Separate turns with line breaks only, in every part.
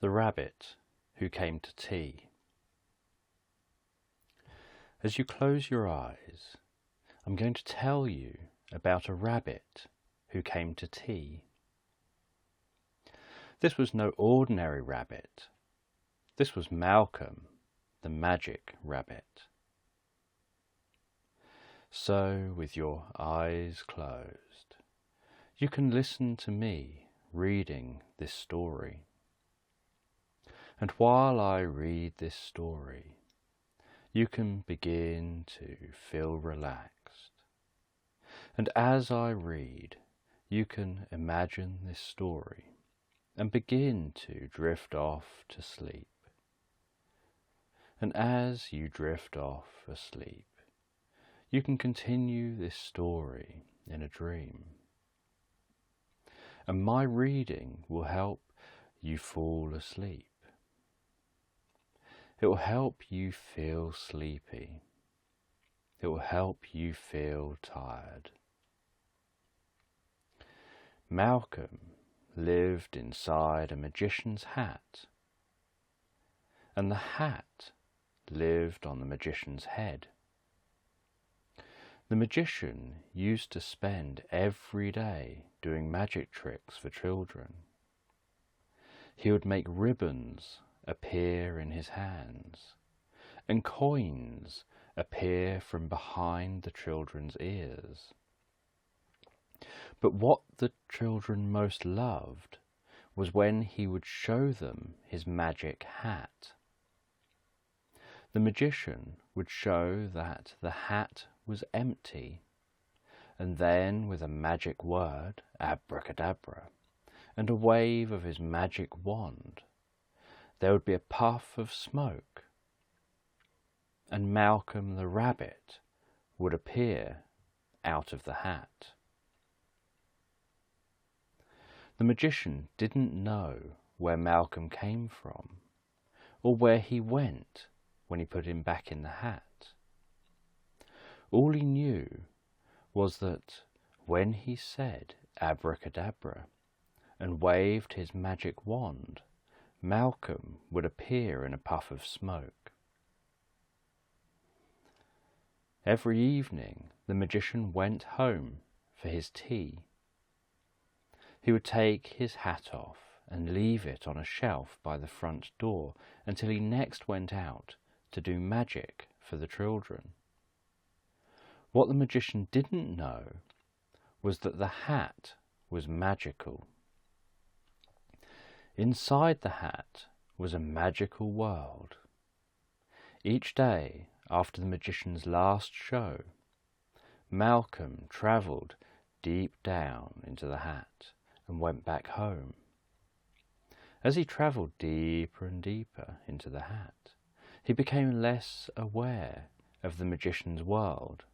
The Rabbit Who Came to Tea. As you close your eyes, I'm going to tell you about a rabbit who came to tea. This was no ordinary rabbit. This was Malcolm, the magic rabbit. So, with your eyes closed, you can listen to me reading this story. And while I read this story, you can begin to feel relaxed. And as I read, you can imagine this story and begin to drift off to sleep. And as you drift off asleep, you can continue this story in a dream. And my reading will help you fall asleep. It will help you feel sleepy. It will help you feel tired. Malcolm lived inside a magician's hat, and the hat lived on the magician's head. The magician used to spend every day doing magic tricks for children. He would make ribbons appear in his hands, and coins appear from behind the children's ears. But what the children most loved was when he would show them his magic hat. The magician would show that the hat was empty, and then with a magic word, abracadabra, and a wave of his magic wand, there would be a puff of smoke, and Malcolm the rabbit would appear out of the hat. The magician didn't know where Malcolm came from, or where he went when he put him back in the hat. All he knew was that when he said abracadabra and waved his magic wand, Malcolm would appear in a puff of smoke. Every evening the magician went home for his tea. He would take his hat off and leave it on a shelf by the front door until he next went out to do magic for the children. What the magician didn't know was that the hat was magical. Inside the hat was a magical world. Each day after the magician's last show, Malcolm travelled deep down into the hat and went back home. As he travelled deeper and deeper into the hat, he became less aware of the magician's world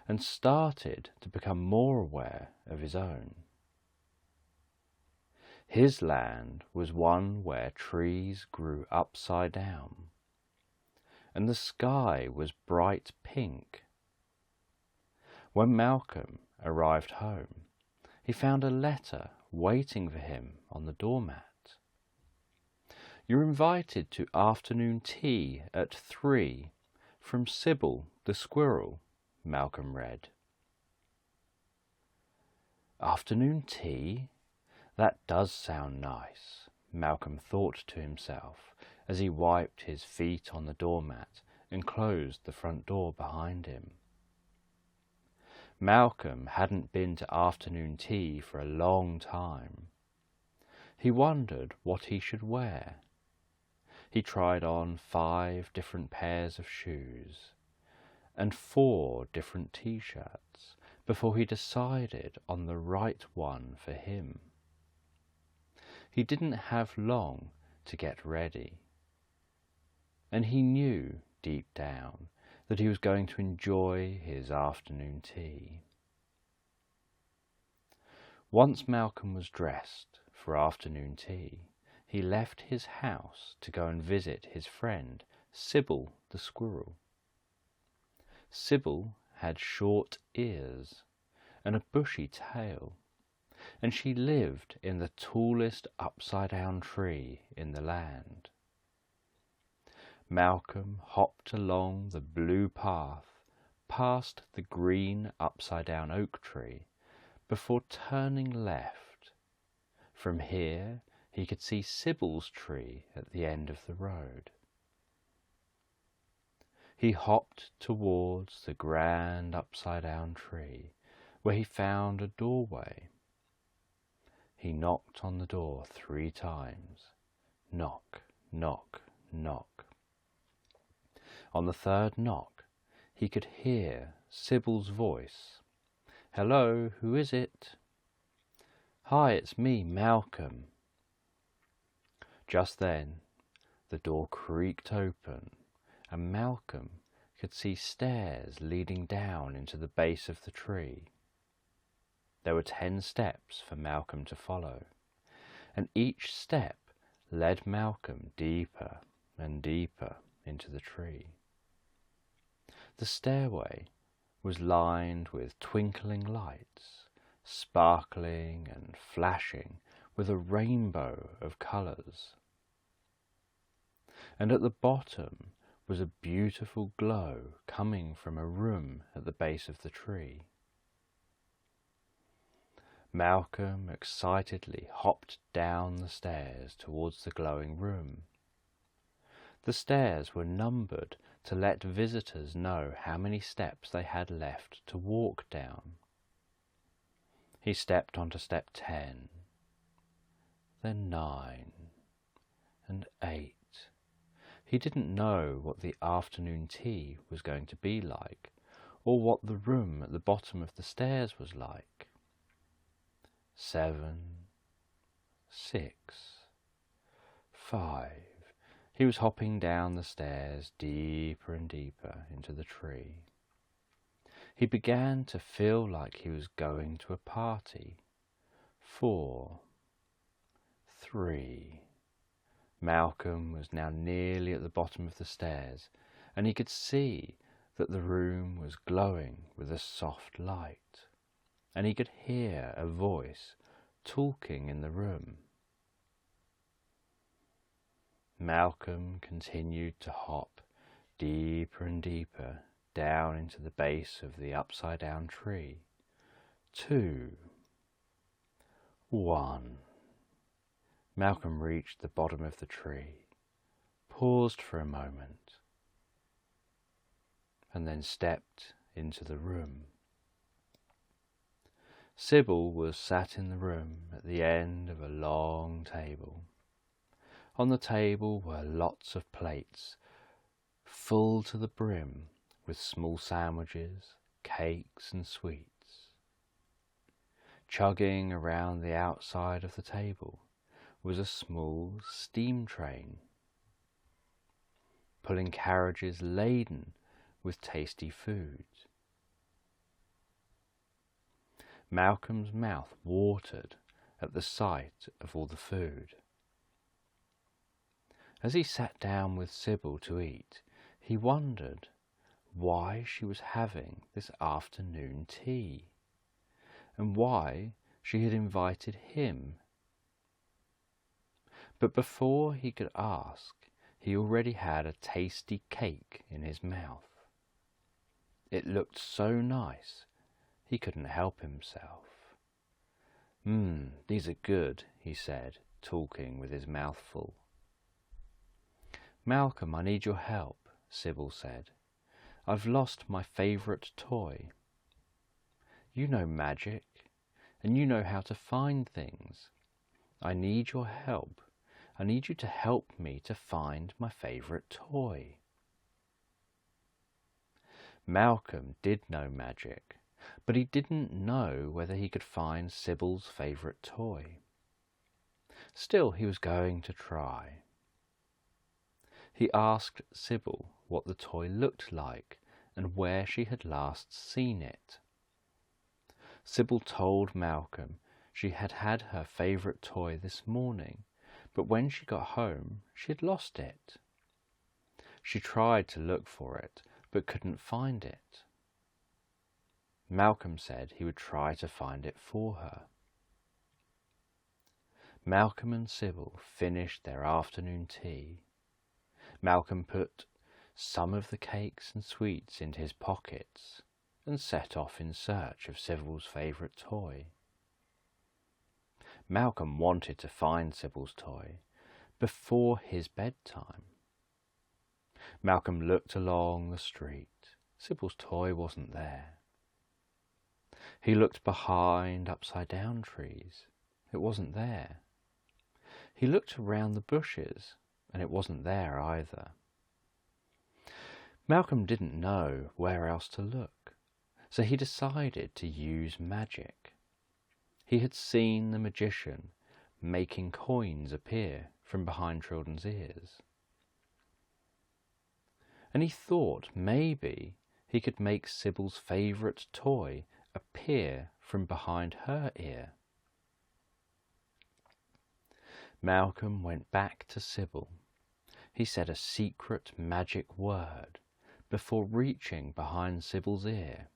and started to become more aware of his own. His land was one where trees grew upside down, and the sky was bright pink. When Malcolm arrived home, he found a letter waiting for him on the doormat. "You're invited to afternoon tea at 3 from Sybil the squirrel," Malcolm read. Afternoon tea? That does sound nice, Malcolm thought to himself as he wiped his feet on the doormat and closed the front door behind him. Malcolm hadn't been to afternoon tea for a long time. He wondered what he should wear. He tried on 5 different pairs of shoes and 4 different t-shirts before he decided on the right one for him. He didn't have long to get ready, and he knew deep down that he was going to enjoy his afternoon tea. Once Malcolm was dressed for afternoon tea, he left his house to go and visit his friend, Sybil the squirrel. Sybil had short ears and a bushy tail, and she lived in the tallest upside-down tree in the land. Malcolm hopped along the blue path past the green upside-down oak tree before turning left. From here he could see Sybil's tree at the end of the road. He hopped towards the grand upside-down tree, where he found a doorway. He knocked on the door 3 times. Knock, knock, knock. On the 3rd knock, he could hear Sybil's voice. "Hello, who is it?" "Hi, it's me, Malcolm." Just then, the door creaked open, and Malcolm could see stairs leading down into the base of the tree. There were 10 steps for Malcolm to follow, and each step led Malcolm deeper and deeper into the tree. The stairway was lined with twinkling lights, sparkling and flashing with a rainbow of colours. And at the bottom was a beautiful glow coming from a room at the base of the tree. Malcolm excitedly hopped down the stairs towards the glowing room. The stairs were numbered to let visitors know how many steps they had left to walk down. He stepped onto step 10, then 9, and 8. He didn't know what the afternoon tea was going to be like, or what the room at the bottom of the stairs was like. 7, 6, 5. He was hopping down the stairs deeper and deeper into the tree. He began to feel like he was going to a party. 4, 3. Malcolm was now nearly at the bottom of the stairs, and he could see that the room was glowing with a soft light, and he could hear a voice talking in the room. Malcolm continued to hop deeper and deeper down into the base of the upside-down tree. 2, 1. Malcolm reached the bottom of the tree, paused for a moment, and then stepped into the room. Sybil was sat in the room at the end of a long table. On the table were lots of plates, full to the brim with small sandwiches, cakes and sweets. Chugging around the outside of the table was a small steam train, pulling carriages laden with tasty food. Malcolm's mouth watered at the sight of all the food. As he sat down with Sybil to eat, he wondered why she was having this afternoon tea, and why she had invited him. But before he could ask, he already had a tasty cake in his mouth. It looked so nice, he couldn't help himself. These are good," he said, talking with his mouth full. "Malcolm, I need your help," Sybil said. "I've lost my favourite toy. You know magic, and you know how to find things. I need your help. I need you to help me to find my favourite toy." Malcolm did know magic, but he didn't know whether he could find Sybil's favourite toy. Still, he was going to try. He asked Sybil what the toy looked like and where she had last seen it. Sybil told Malcolm she had had her favourite toy this morning, but when she got home she had lost it. She tried to look for it, but couldn't find it. Malcolm said he would try to find it for her. Malcolm and Sybil finished their afternoon tea. Malcolm put some of the cakes and sweets into his pockets and set off in search of Sybil's favourite toy. Malcolm wanted to find Sybil's toy before his bedtime. Malcolm looked along the street. Sybil's toy wasn't there. He looked behind upside-down trees. It wasn't there. He looked around the bushes, and it wasn't there either. Malcolm didn't know where else to look, so he decided to use magic. He had seen the magician making coins appear from behind children's ears. And he thought maybe he could make Sybil's favourite toy appear from behind her ear. Malcolm went back to Sybil. He said a secret magic word before reaching behind Sybil's ear,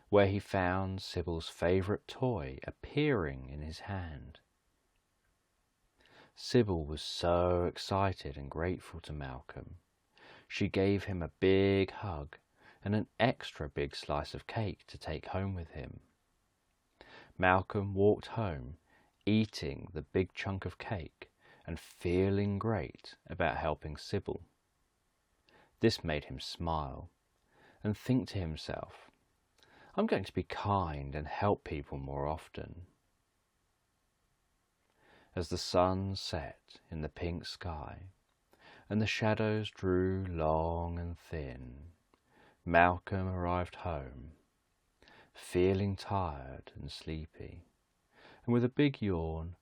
where he found Sybil's favourite toy appearing in his hand. Sybil was so excited and grateful to Malcolm. She gave him a big hug and an extra big slice of cake to take home with him. Malcolm walked home, eating the big chunk of cake and feeling great about helping Sybil. This made him smile and think to himself, I'm going to be kind and help people more often. As the sun set in the pink sky and the shadows drew long and thin, Malcolm arrived home, feeling tired and sleepy, and with a big yawn,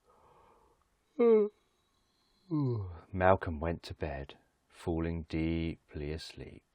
Malcolm went to bed, falling deeply asleep.